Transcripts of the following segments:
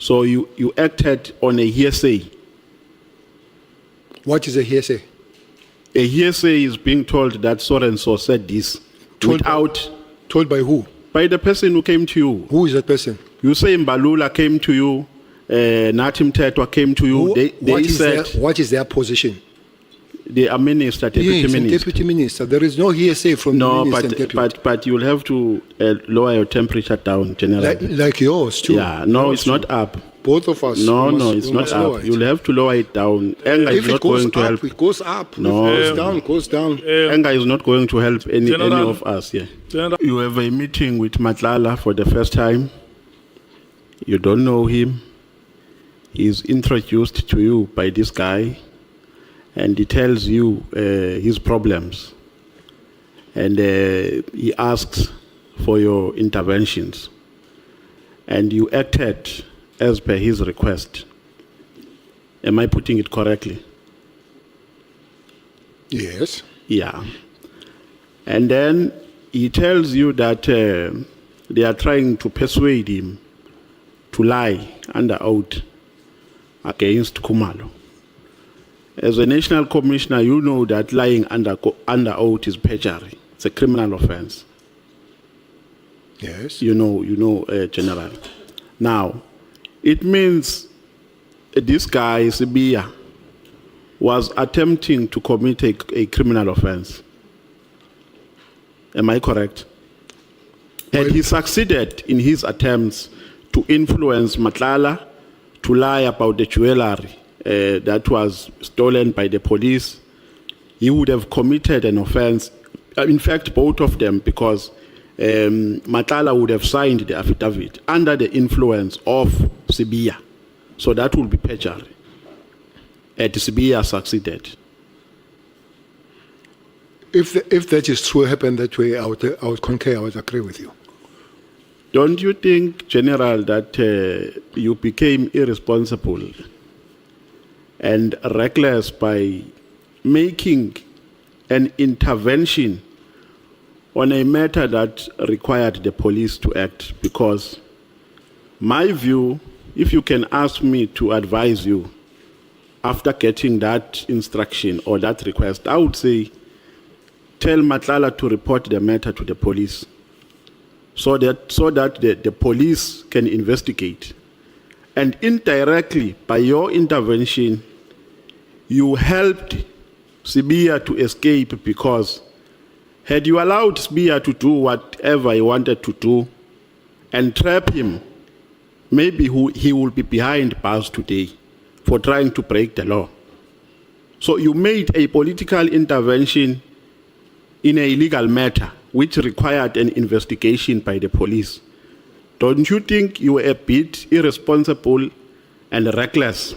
So you acted on a hearsay. What is a hearsay? A hearsay is being told that so-and-so said this Told by who? by the person who came to you. Who is that person? You say Mbalula came to you, Natim Tetwa came to you. They said what is their position? they are minister, deputy Yes, minister. deputy minister. There is no hearsay from the minister and deputy. but you'll have to lower your temperature down, General. Like yours too. Yeah, no, it's not up. Both of us. No, it's not up. You'll have to lower it down. Anger is If not it goes going to up, help. it goes up. No. If it goes down, it goes down. Anger is not going to help any General, of us. Yeah. General. You have a meeting with Matlala for the first time. You don't know him. He's introduced to you by this guy, and he tells you his problems. And he asks for your interventions. And you acted as per his request. Am I putting it correctly? Yes. Yeah. And then he tells you that they are trying to persuade him to lie under oath against Khumalo. As a national commissioner, you know that lying under oath is perjury. It's a criminal offense. Yes. You know, General. Now, it means this guy, Sibia, was attempting to commit a criminal offense. Am I correct? And he succeeded in his attempts to influence Matlala to lie about the jewelry that was stolen by the police. He would have committed an offense, in fact, both of them, because Matlala would have signed the affidavit under the influence of Sibia. So that will be perjury. And Sibia succeeded. If that is true, happened that way, I would concur, I would agree with you. Don't you think, General, that you became irresponsible and reckless by making an intervention on a matter that required the police to act? Because my view, if you can ask me to advise you after getting that instruction or that request, I would say tell Matlala to report the matter to the police so that the police can investigate. And indirectly, by your intervention, you helped Sibia to escape, because had you allowed Sibia to do whatever he wanted to do and trap him, maybe he will be behind bars today for trying to break the law. So you made a political intervention in a legal matter which required an investigation by the police. Don't you think you were a bit irresponsible and reckless?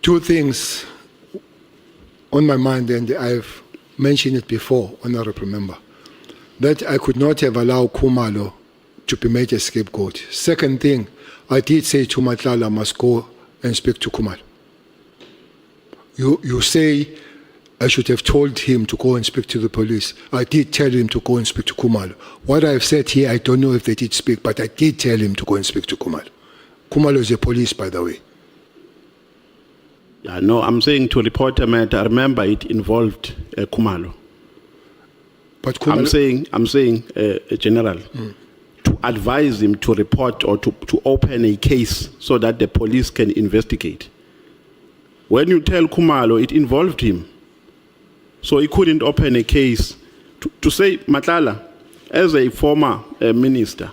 Two things on my mind, and I've mentioned it before, honorable member, that I could not have allowed Khumalo to be made a scapegoat. Second thing, I did say to Matlala must go and speak to Khumalo. You say I should have told him to go and speak to the police. I did tell him to go and speak to Khumalo. What I've said here, I don't know if they did speak, but I did tell him to go and speak to Khumalo. Khumalo is a police, by the way. Yeah, no, I'm saying to report a matter. Remember, it involved Khumalo. But Khumalo, I'm saying, General, to advise him to report or to open a case so that the police can investigate. When you tell Khumalo, it involved him. So he couldn't open a case. To say, Matlala, as a former minister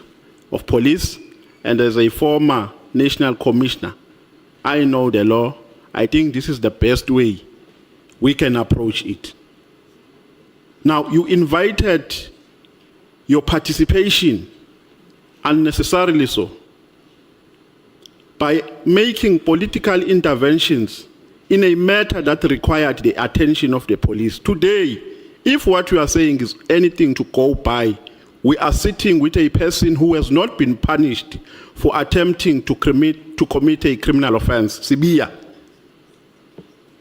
of police and as a former national commissioner, I know the law. I think this is the best way we can approach it. Now, you invited your participation, unnecessarily so, by making political interventions in a matter that required the attention of the police. Today, if what you are saying is anything to go by, we are sitting with a person who has not been punished for attempting to commit a criminal offense, Sibia.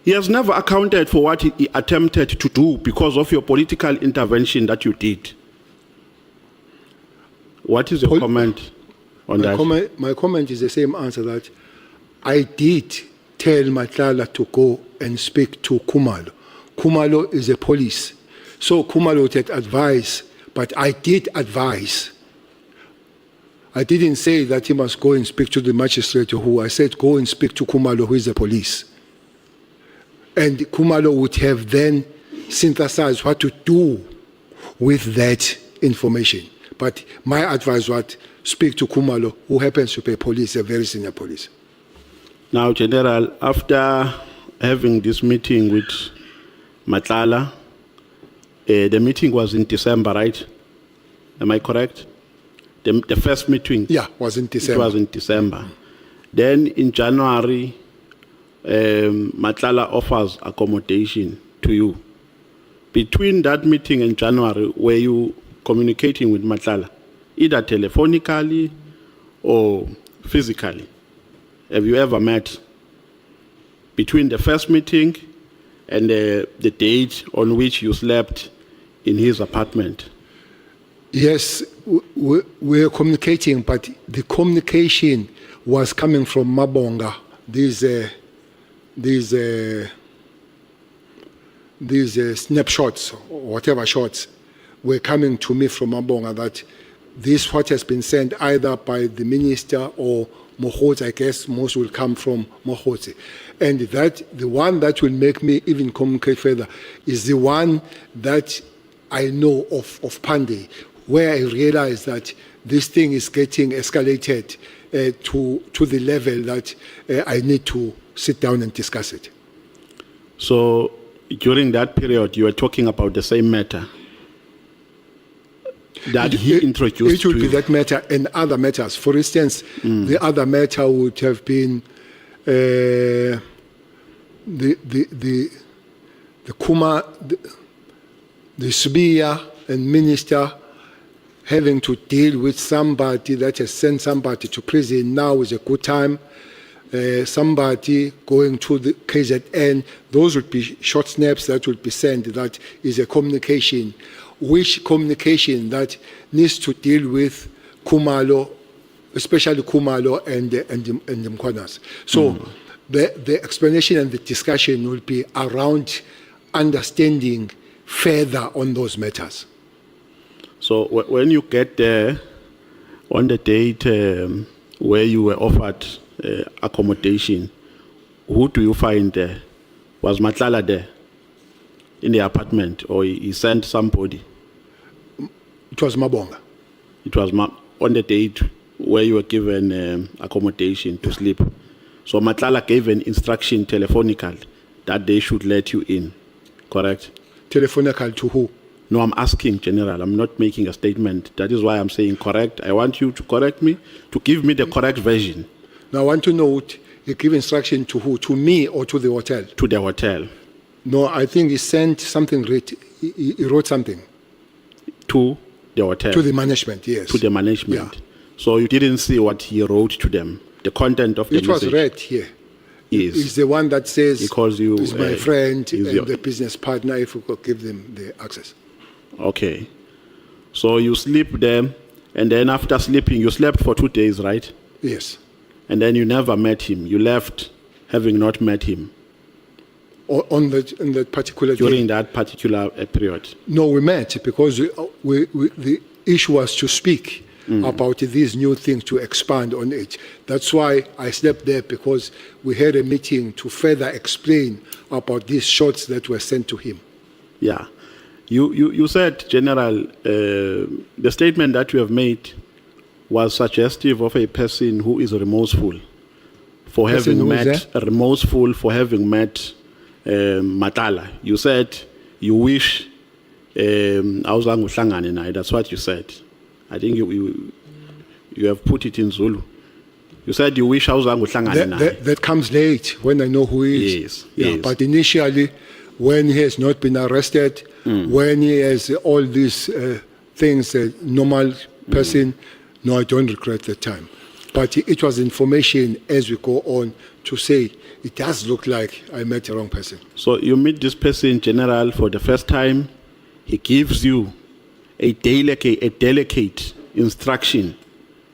He has never accounted for what he attempted to do because of your political intervention that you did. What is your comment? on that? My comment is the same answer, that I did tell Matlala to go and speak to Khumalo. Khumalo is a police. So Khumalo would advise, but I did advise. I didn't say that he must go and speak to the magistrate I said go and speak to Khumalo, who is the police. And Khumalo would have then synthesized what to do with that information. But my advice was speak to Khumalo, who happens to be a police, a very senior police. Now, General, after having this meeting with Matlala, the meeting was in December, right? Am I correct? The first meeting? Yeah, was in December. It was in December. Then in January, Matlala offers accommodation to you. Between that meeting and January, were you communicating with Matlala, either telephonically or physically? Have you ever met between the first meeting and the date on which you slept in his apartment? Yes, we were communicating, but the communication was coming from Mabonga. These snapshots, or whatever shots, were coming to me from Mabonga, that this what has been sent either by the minister or Mohotsi. I guess most will come from Mohotsi. And that the one that will make me even communicate further is the one that I know of Pandey, where I realize that this thing is getting escalated to the level that I need to sit down and discuss it. So during that period, you were talking about the same matter that he introduced It would to be you. that matter and other matters. For instance, the other matter would have been the Kuma, the Sibia and minister having to deal with somebody that has sent somebody to prison. Now is a good time. Somebody going to the KZN, those would be short snaps that would be sent. That is a communication. Which communication that needs to deal with Khumalo, especially Khumalo and the Mkwanas. So the explanation and the discussion will be around understanding further on those matters. So when you get there on the date where you were offered accommodation, who do you find there? Was Matlala there in the apartment, or he sent somebody? It was Mabonga. It was on the date where you were given accommodation to sleep. So Matlala gave an instruction telephonically that they should let you in, correct? Telephonical to who? No, I'm asking, General. I'm not making a statement. That is why I'm saying correct. I want you to correct me, to give me the correct version. Now I want to know, he gave instruction to who? To me or to the hotel? To the hotel. No, I think he sent something, he wrote something. To the hotel. To the management, yes. To the management. Yeah. So you didn't see what he wrote to them, the content of the message. It was read here. Yes. It's the one that says, he calls you, is my friend and the business partner, if we could give them the access. Okay. So you sleep there, and then after sleeping, you slept for 2 days, right? Yes. And then you never met him. You left having not met him. On that particular During day? that particular period? No, we met because the issue was to speak about these new things, to expand on it. That's why I slept there, because we had a meeting to further explain about these shots that were sent to him. Yeah. You said, General, the statement that you have made was suggestive of a person who is remorseful for having met Matlala. You said you wish that's what you said. I think you have put it in Zulu. You said you wish that comes late when I know who he is. Yes, yeah, yes. But initially, when he has not been arrested, when he has all these things, a normal person, no, I don't regret that time. But it was information as we go on to say, it does look like I met the wrong person. So you meet this person, General, for the first time. He gives you a delicate instruction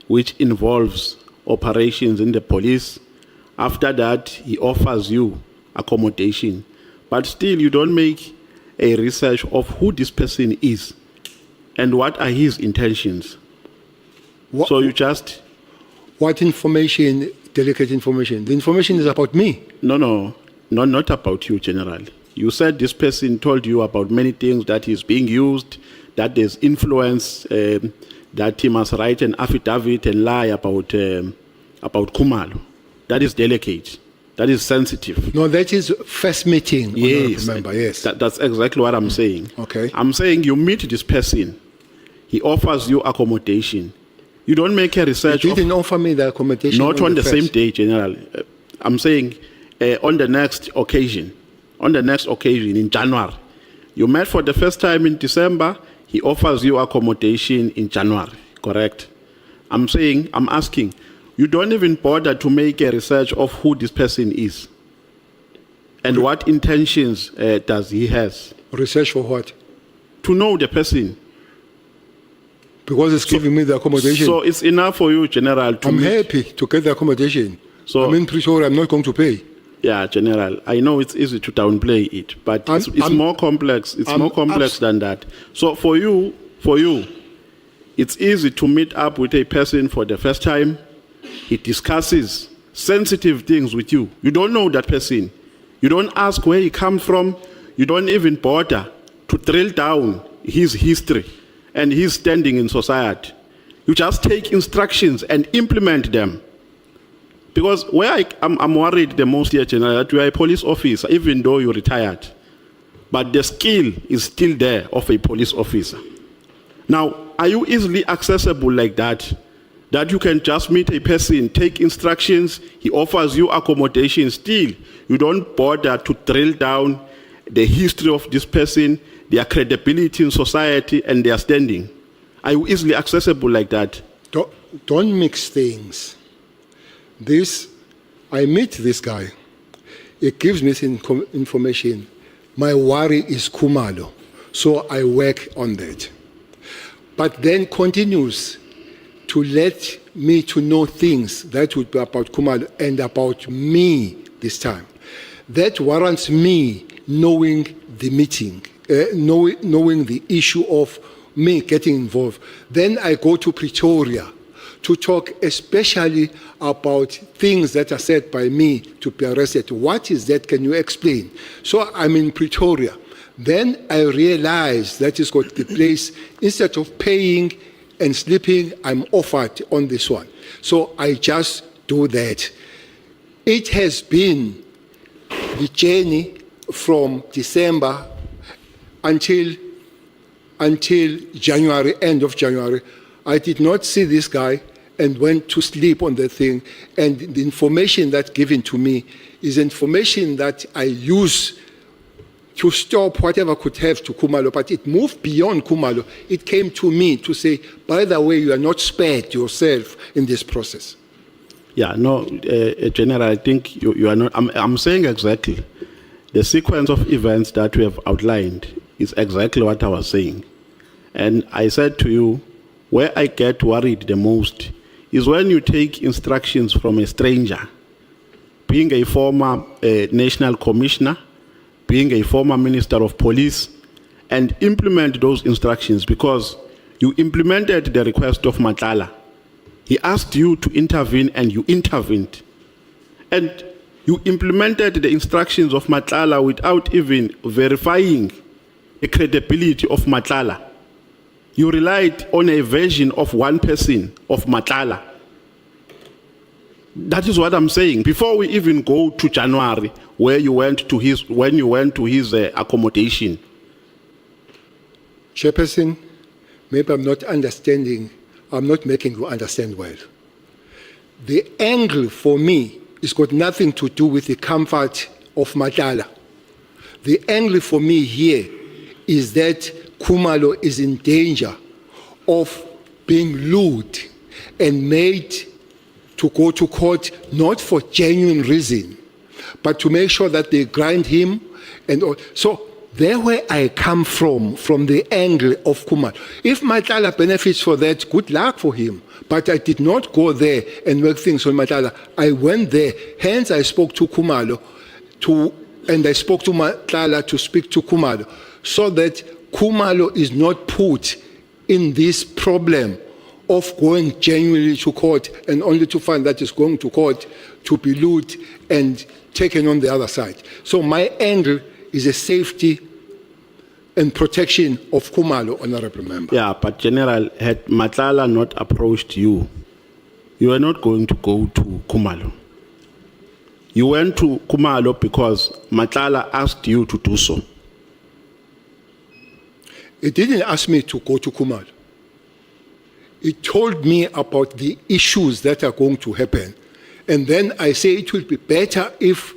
which involves operations in the police. After that, he offers you accommodation. But still, you don't make a research of who this person is and what are his intentions. What, So you just, what information, delicate information? The information is about me. no, not about you, General. You said this person told you about many things, that he's being used, that there's influence, that he must write an affidavit and lie about Khumalo. That is delicate. That is sensitive. No, that is first meeting. Yes, Remember, yes. That's exactly what I'm saying. Okay. I'm saying you meet this person, he offers you accommodation. You don't make a research. You didn't offer me the accommodation. Not on the first. same day, General. I'm saying on the next occasion. On the next occasion in January. You met for the first time in December, he offers you accommodation in January, correct? I'm asking, you don't even bother to make a research of who this person is and what intentions does he has. Research for what? To know the person. Because it's giving me the accommodation. So it's enough for you, General, to I'm meet. happy to get the accommodation. So- I'm in Pretoria, I'm not going to pay. Yeah, General, I know it's easy to downplay it, but it's more complex. It's more complex than that. So for you, it's easy to meet up with a person for the first time. He discusses sensitive things with you. You don't know that person. You don't ask where he comes from. You don't even bother to drill down his history and his standing in society. You just take instructions and implement them. Because where I'm worried the most here, General, that you are a police officer, even though you're retired. But the skill is still there of a police officer. Now, are you easily accessible like that? That you can just meet a person, take instructions, he offers you accommodation, still you don't bother to drill down the history of this person, their credibility in society, and their standing. Are you easily accessible like that? Don't mix things. I meet this guy. It gives me information. My worry is Khumalo. So I work on that. But then continues to let me to know things that would be about Khumalo and about me this time. That warrants me knowing the meeting, knowing the issue of me getting involved. Then I go to Pretoria to talk especially about things that are said by me to be arrested. What is that? Can you explain? So I'm in Pretoria. Then I realize that is got the place. Instead of paying and sleeping, I'm offered on this one. So I just do that. It has been the journey from December until January, end of January. I did not see this guy and went to sleep on the thing. And the information that's given to me is information that I use to stop whatever could have to Khumalo, but it moved beyond Khumalo. It came to me to say, by the way, you are not spared yourself in this process. Yeah, no, General, I think you are not. I'm saying exactly. The sequence of events that we have outlined is exactly what I was saying. And I said to you, where I get worried the most is when you take instructions from a stranger, being a former national commissioner, being a former minister of police, and implement those instructions, because you implemented the request of Matlala. He asked you to intervene and you intervened. And you implemented the instructions of Matlala without even verifying the credibility of Matlala. You relied on a version of one person, of Matlala. That is what I'm saying. Before we even go to January, when you went to his accommodation. Chairperson, maybe I'm not making you understand well. The angle for me has got nothing to do with the comfort of Matlala. The angle for me here is that Khumalo is in danger of being lured and made to go to court, not for genuine reason, but to make sure that they grind him. And so there where I come from the angle of Khumalo. If Matala benefits for that, good luck for him. But I did not go there and work things on Matala. I went there. Hence, I spoke to Khumalo, and I spoke to Matala to speak to Khumalo, so that Khumalo is not put in this problem of going genuinely to court and only to find that it's going to court to be looted and taken on the other side. So my angle is a safety and protection of Khumalo, honorable member. Yeah, but General, had Matlala not approached you, you were not going to go to Khumalo. You went to Khumalo because Matlala asked you to do so. It didn't ask me to go to Khumalo. It told me about the issues that are going to happen. And then I say it will be better if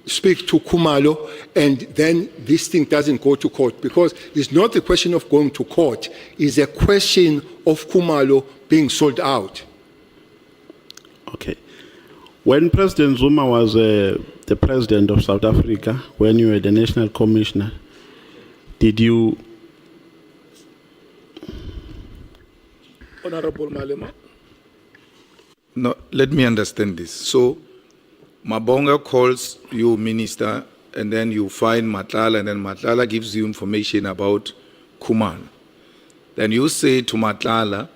speak to Khumalo and then this thing doesn't go to court, because it's not a question of going to court, it's a question of Khumalo being sold out. Okay. When President Zuma was the president of South Africa, when you were the national commissioner, did you... Honorable Malema. No, let me understand this. So, Mabonga calls you minister, and then you find Matlala, and then Matlala gives you information about Khumalo. Then you say to Matlala,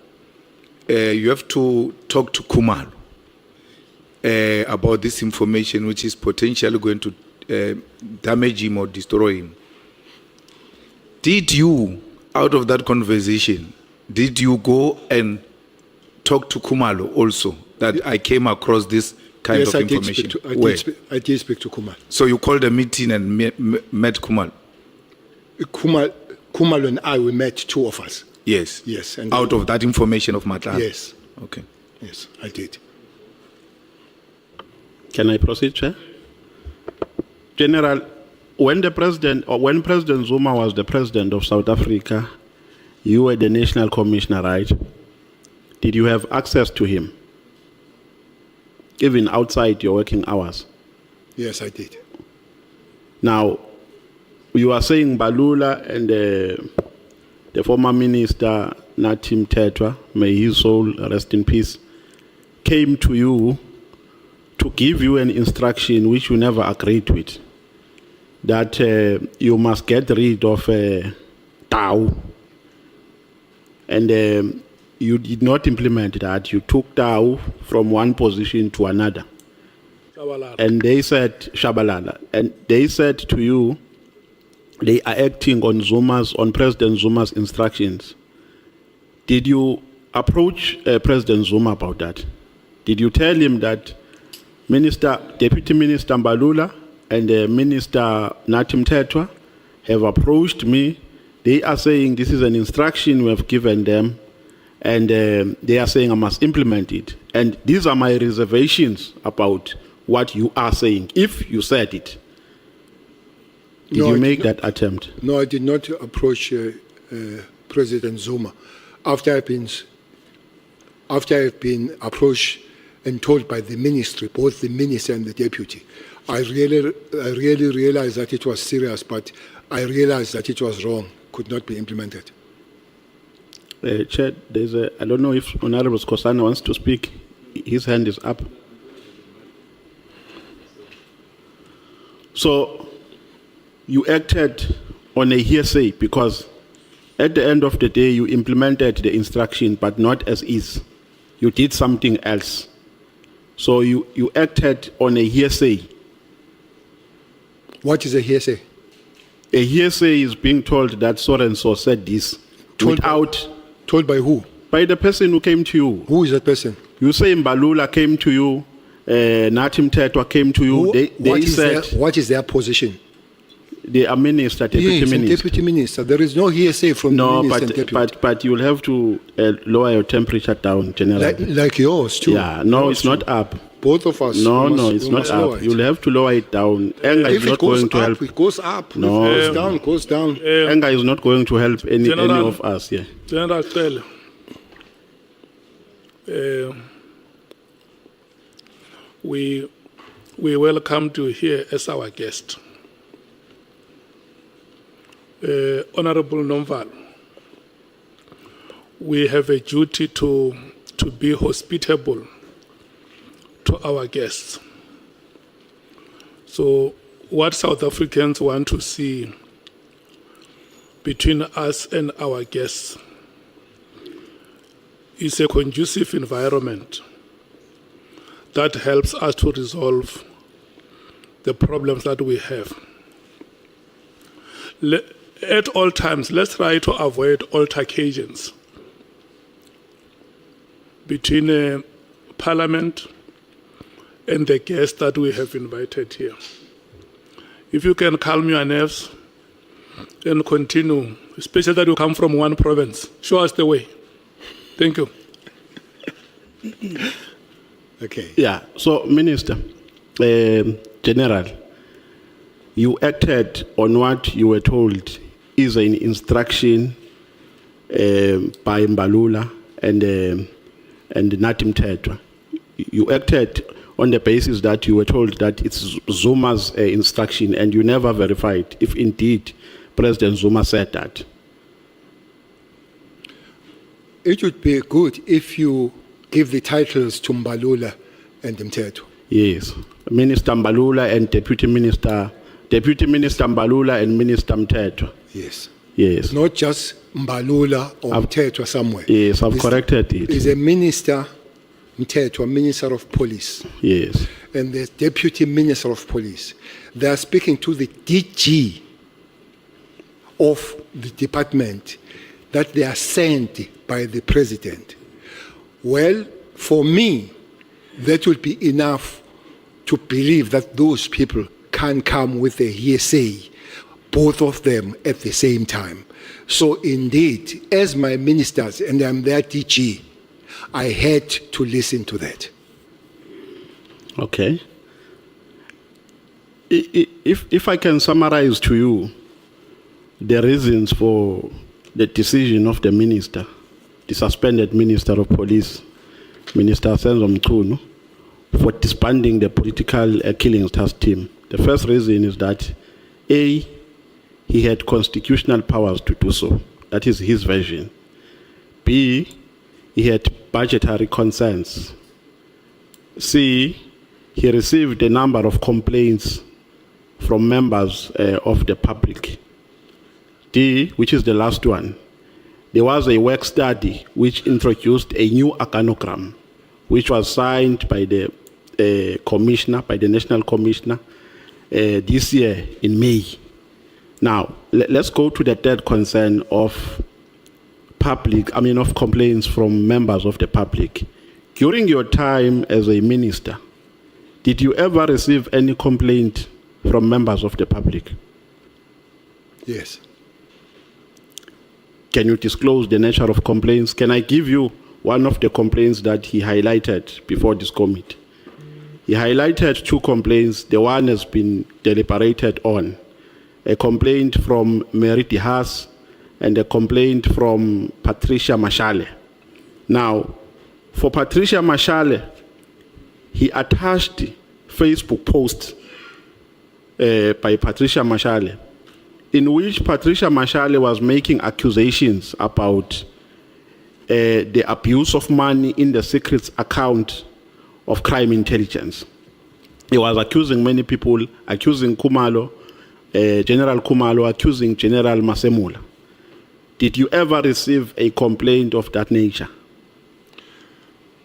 you have to talk to Khumalo about this information, which is potentially going to damage him or destroy him. Did you, out of that conversation, did you go and talk to Khumalo also, that I came across this kind of information? I did speak to Khumalo. So you called a meeting and met Khumalo? Khumalo and I, we met, two of us. Yes. Yes. And out of that information of Matlala? Yes. Okay. Yes, I did. Can I proceed, Chair? General, when President Zuma was the president of South Africa, you were the national commissioner, right? Did you have access to him, even outside your working hours? Yes, I did. Now, you are saying Balula and the former minister, Natim Tetwa, may his soul rest in peace, came to you to give you an instruction which you never agreed with, that you must get rid of Tau. And you did not implement that. You took Tau from one position to another. Shabalala. And they said, Shabalala, and they said to you, they are acting on President Zuma's instructions. Did you approach President Zuma about that? Did you tell him that Deputy Minister Mbalula and Minister Natim Tetwa have approached me? They are saying this is an instruction we have given them, and they are saying I must implement it. And these are my reservations about what you are saying, if you said it. Did you make that attempt? No, I did not approach President Zuma. After I've been approached and told by the ministry, both the minister and the deputy, I really realized that it was serious, but I realized that it was wrong, could not be implemented. Chair, I don't know if Honorable Skosana wants to speak. His hand is up. So, you acted on a hearsay because at the end of the day, you implemented the instruction, but not as is. You did something else. So you acted on a hearsay. What is a hearsay? A hearsay is being told that so-and-so said this. Told by who? By the person who came to you. Who is that person? You say Mbalula came to you, Natim Tetwa came to you. They said... What is their position? They are minister, deputy minister. Deputy minister. There is no hearsay from the minister and deputy. But you'll have to lower your temperature down, General. Like yours, too. Yeah, no, it's not up. Both of us. No, it's not up. You'll have to lower it down. Anger is not going to help. It goes up. No. If it goes down, it goes down. Anger is not going to help any of us. Yeah. General Cele, we welcome you here as our guest. Honorable Nomvalo, we have a duty to be hospitable to our guests. So what South Africans want to see between us and our guests is a conducive environment that helps us to resolve the problems that we have. At all times, let's try to avoid altercations between Parliament and the guests that we have invited here. If you can calm your nerves and continue, especially that you come from one province, show us the way. Thank you. Okay. Yeah, so Minister, General, you acted on what you were told is an instruction by Mbalula and Natim Tetwa. You acted on the basis that you were told that it's Zuma's instruction, and you never verified if indeed President Zuma said that. It would be good if you give the titles to Mbalula and Mteto. Yes, Minister Mbalula and Deputy Minister Mbalula and Minister Mteto. Yes. Yes. Not just Mbalula or Mteto somewhere. Yes, I've corrected it. Is a minister, Mteto, Minister of Police. Yes. And the Deputy Minister of Police. They are speaking to the DG of the department that they are sent by the President. Well, for me, that would be enough to believe that those people can come with a hearsay, both of them at the same time. So indeed, as my ministers, and I'm their DG, I had to listen to that. Okay. If I can summarize to you the reasons for the decision of the minister, the suspended Minister of Police, Minister Senzo Mchunu, for disbanding the political killings task team. The first reason is that A, he had constitutional powers to do so. That is his version. B, he had budgetary concerns. C, he received a number of complaints from members of the public. D, which is the last one, there was a work study which introduced a new organogram, which was signed by the commissioner, by the national commissioner, this year in May. Now, let's go to the third concern of of complaints from members of the public. During your time as a minister, did you ever receive any complaint from members of the public? Yes. Can you disclose the nature of complaints? Can I give you one of the complaints that he highlighted before this committee? He highlighted two complaints. The one has been deliberated on. A complaint from Mary Haas and a complaint from Patricia Mashale. Now, for Patricia Mashale, he attached Facebook posts by Patricia Mashale, in which Patricia Mashale was making accusations about the abuse of money in the secret account of crime intelligence. He was accusing many people, accusing Kumalo, General Kumalo, accusing General Masemula. Did you ever receive a complaint of that nature?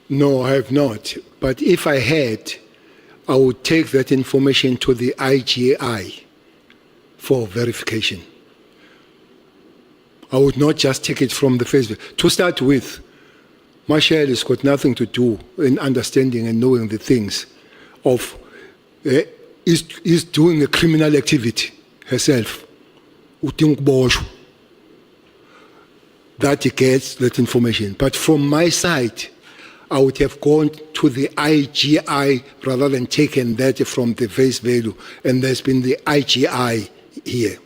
No, I have not. But if I had, I would take that information to the IGI for verification. I would not just take it from the Facebook. To start with, Marshall has got nothing to do in understanding and knowing the things of, is doing a criminal activity herself. That he gets that information. But from my side, I would have gone to the IGI rather than taken that from the face value. And there's been the IGI here.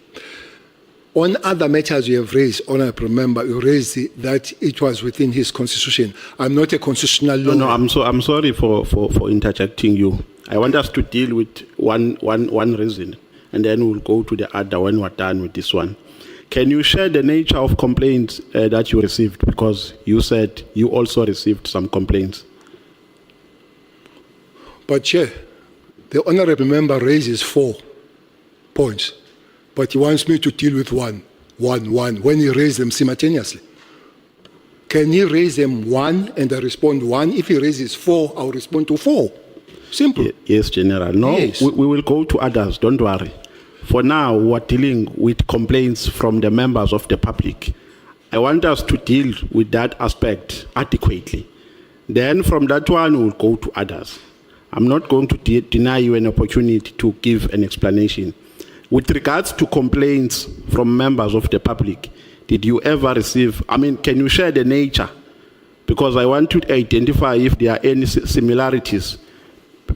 On other matters you have raised, Honourable Member, you raised that it was within his constitution. I'm not a constitutional lawyer. No, I'm sorry for interjecting you. I want us to deal with one reason, and then we'll go to the other when we're done with this one. Can you share the nature of complaints that you received? Because you said you also received some complaints. But Chair, the honourable member raises 4 points, but he wants me to deal with one, when he raises them simultaneously. Can he raise them 1 and I respond 1? If he raises 4, I'll respond to 4. Simple. Yes, General. No, Yes. we will go to others. Don't worry. For now, we're dealing with complaints from the members of the public. I want us to deal with that aspect adequately. Then from that one, we'll go to others. I'm not going to deny you an opportunity to give an explanation. With regards to complaints from members of the public, did you ever receive, can you share the nature? Because I want to identify if there are any similarities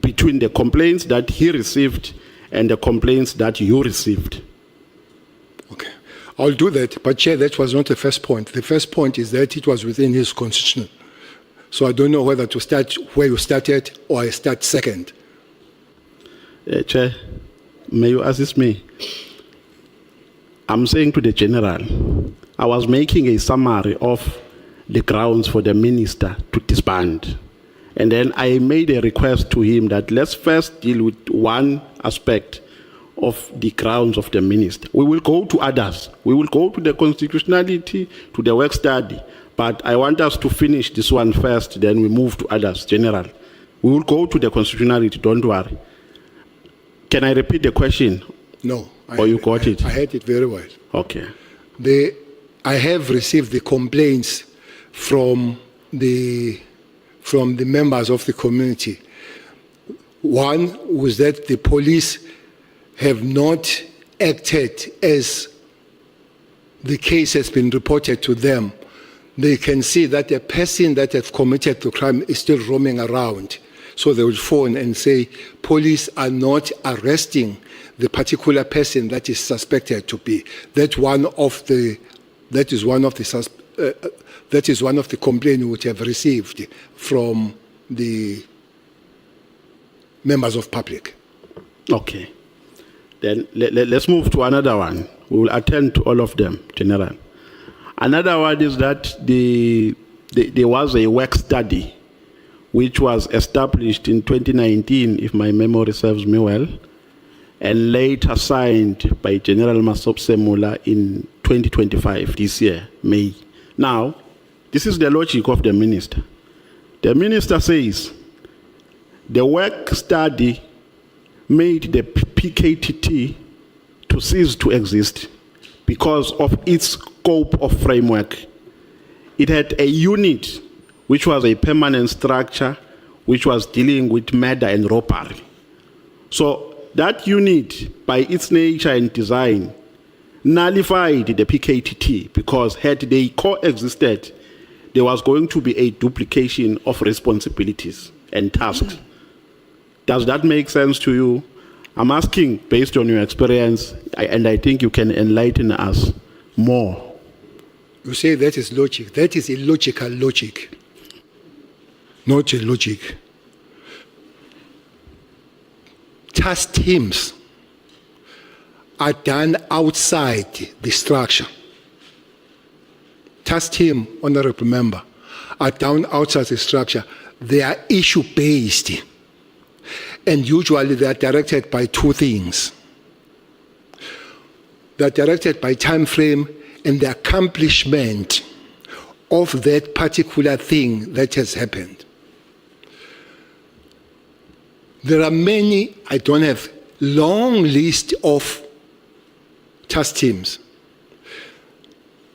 between the complaints that he received and the complaints that you received. Okay, I'll do that. But Chair, that was not the first point. The first point is that it was within his constitution. So I don't know whether to start where you started or I start second. Chair, may you assist me? I'm saying to the General, I was making a summary of the grounds for the minister to disband. And then I made a request to him that let's first deal with one aspect of the grounds of the minister. We will go to others. We will go to the constitutionality, to the work study. But I want us to finish this one first, then we move to others, General. We will go to the constitutionality, don't worry. Can I repeat the question? No. Or you got it? I heard it very well. Okay. I have received the complaints from the members of the community. One was that the police have not acted as the case has been reported to them. They can see that a person that has committed the crime is still roaming around. So they will phone and say, police are not arresting the particular person that is suspected to be. That is one of the complaints we have received from the members of public. Okay. Then let's move to another one. We will attend to all of them, General. Another one is that there was a work study which was established in 2019, if my memory serves me well, and later signed by General Semula in 2025, this year, May. Now, this is the logic of the minister. The minister says the work study made the PKTT to cease to exist because of its scope of framework. It had a unit which was a permanent structure which was dealing with murder and robbery. So that unit, by its nature and design, nullified the PKTT because had they coexisted, there was going to be a duplication of responsibilities and tasks. Does that make sense to you? I'm asking based on your experience, and I think you can enlighten us more. You say that is logic. That is illogical logic, not a logic. Task teams are done outside the structure. Task team, honorable member, are done outside the structure. They are issue-based. And usually they are directed by 2 things. They are directed by time frame and the accomplishment of that particular thing that has happened. There are many, I don't have long list of task teams.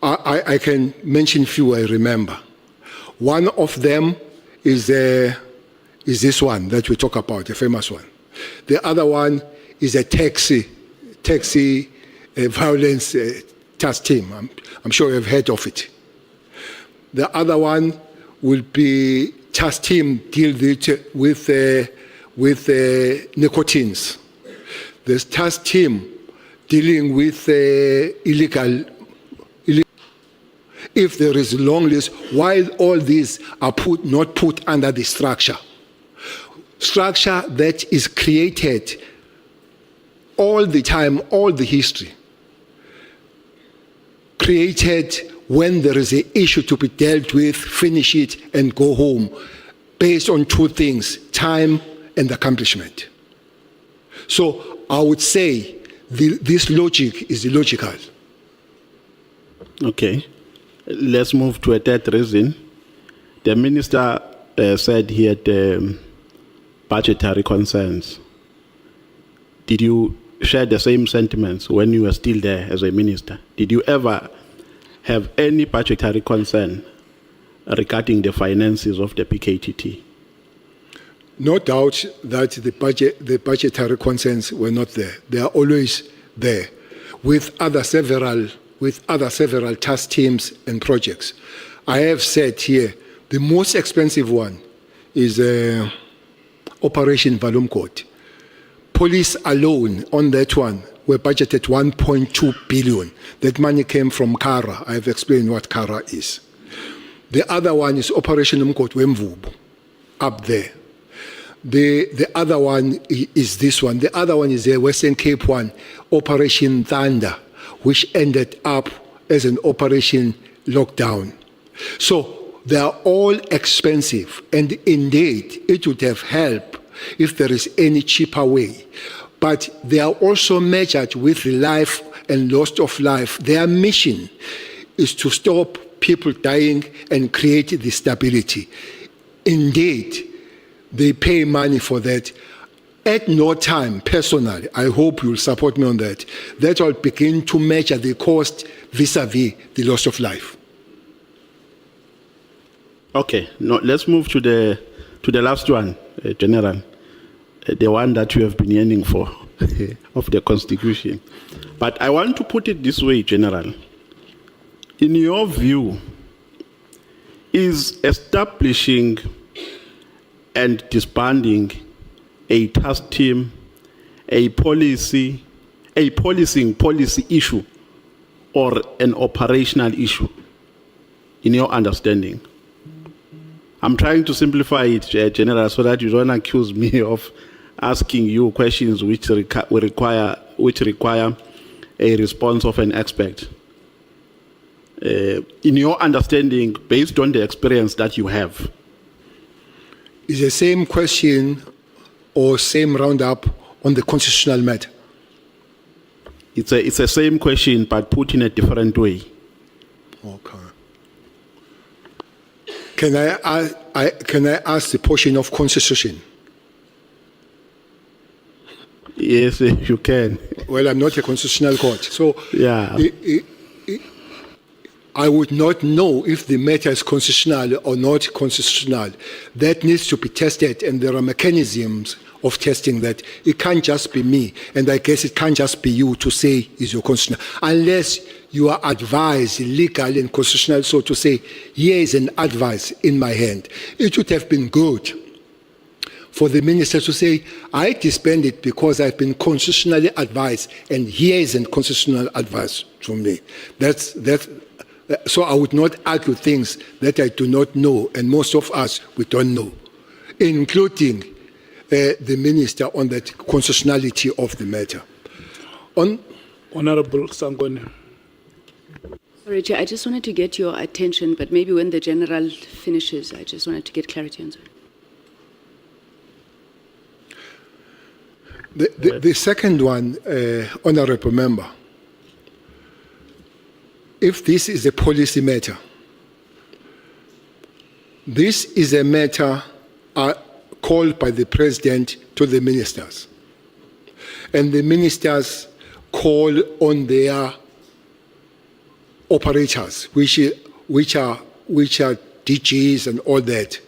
I can mention few I remember. One of them is this one that we talk about, the famous one. The other one is a taxi violence task team. I'm sure you've heard of it. The other one will be task team deal with nicotines. There's task team dealing with illegal. If there is a long list, while all these are not put under the structure that is created all the time, all the history. created when there is an issue to be dealt with, finish it and go home, based on two things, time and accomplishment. So I would say this logic is illogical. Okay. Let's move to a third reason. The minister said he had budgetary concerns. Did you share the same sentiments when you were still there as a minister? Did you ever have any budgetary concern regarding the finances of the PKTT? No doubt that the budgetary concerns were not there. They are always there, with other several task teams and projects. I have said here, the most expensive one is Operation Valumkot. Police alone on that one were budgeted 1.2 billion. That money came from Kara. I have explained what Kara is. The other one is Operation Umkot Wemvubu, up there. The other one is this one. The other one is the Western Cape one, Operation Thunder, which ended up as an Operation Lockdown. So they are all expensive, and indeed it would have helped if there is any cheaper way. But they are also measured with the life and loss of life. Their mission is to stop people dying and create the stability. Indeed, they pay money for that. At no time, personally, I hope you'll support me on that, that will begin to measure the cost vis-a-vis the loss of life. Okay, now let's move to the last one, General, the one that you have been yearning for, of the Constitution. But I want to put it this way, General. In your view, is establishing and disbanding a task team a policing policy issue or an operational issue, in your understanding? I'm trying to simplify it, General, so that you don't accuse me of asking you questions which require a response of an expert. In your understanding, based on the experience that you have. Is the same question or same roundup on the constitutional matter? It's the same question, but put in a different way. Okay. Can I ask the portion of Constitution? Yes, you can. Well, I'm not a constitutional court, so Yeah. I would not know if the matter is constitutional or not constitutional. That needs to be tested, and there are mechanisms of testing that. It can't just be me, and I guess it can't just be you to say is your constitutional, unless you are advised, legal and constitutional, so to say, here is an advice in my hand. It would have been good for the minister to say, I disband it because I've been constitutionally advised, and here is a constitutional advice from me. So I would not argue things that I do not know, and most of us, we don't know, including the minister on the constitutionality of the matter. Honorable Sangone. Sorry, Chair, I just wanted to get your attention, but maybe when the General finishes, I just wanted to get clarity on that. The second one, Honorable Member, if this is a policy matter, this is a matter called by the President to the ministers. And the ministers call on their operators, which are DGs and all that.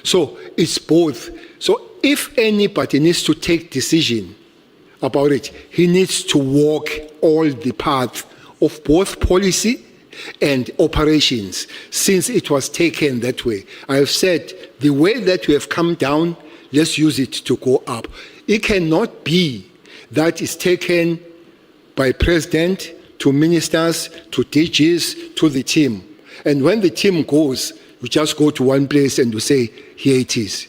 So it's both. So if anybody needs to take decision about it, he needs to walk all the path of both policy and operations, since it was taken that way. I have said the way that we have come down, let's use it to go up. It cannot be that it's taken by President to ministers, to DGs, to the team. And when the team goes, you just go to one place and you say, here it is.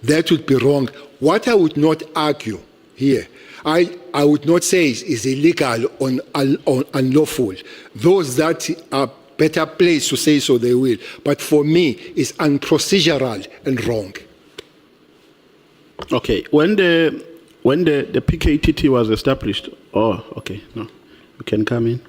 That would be wrong. What I would not argue here. I would not say is illegal or unlawful. Those that are better placed to say so, they will. But for me, it's unprocedural and wrong. Okay, when the PKTT was established, oh, okay, no, you can come in.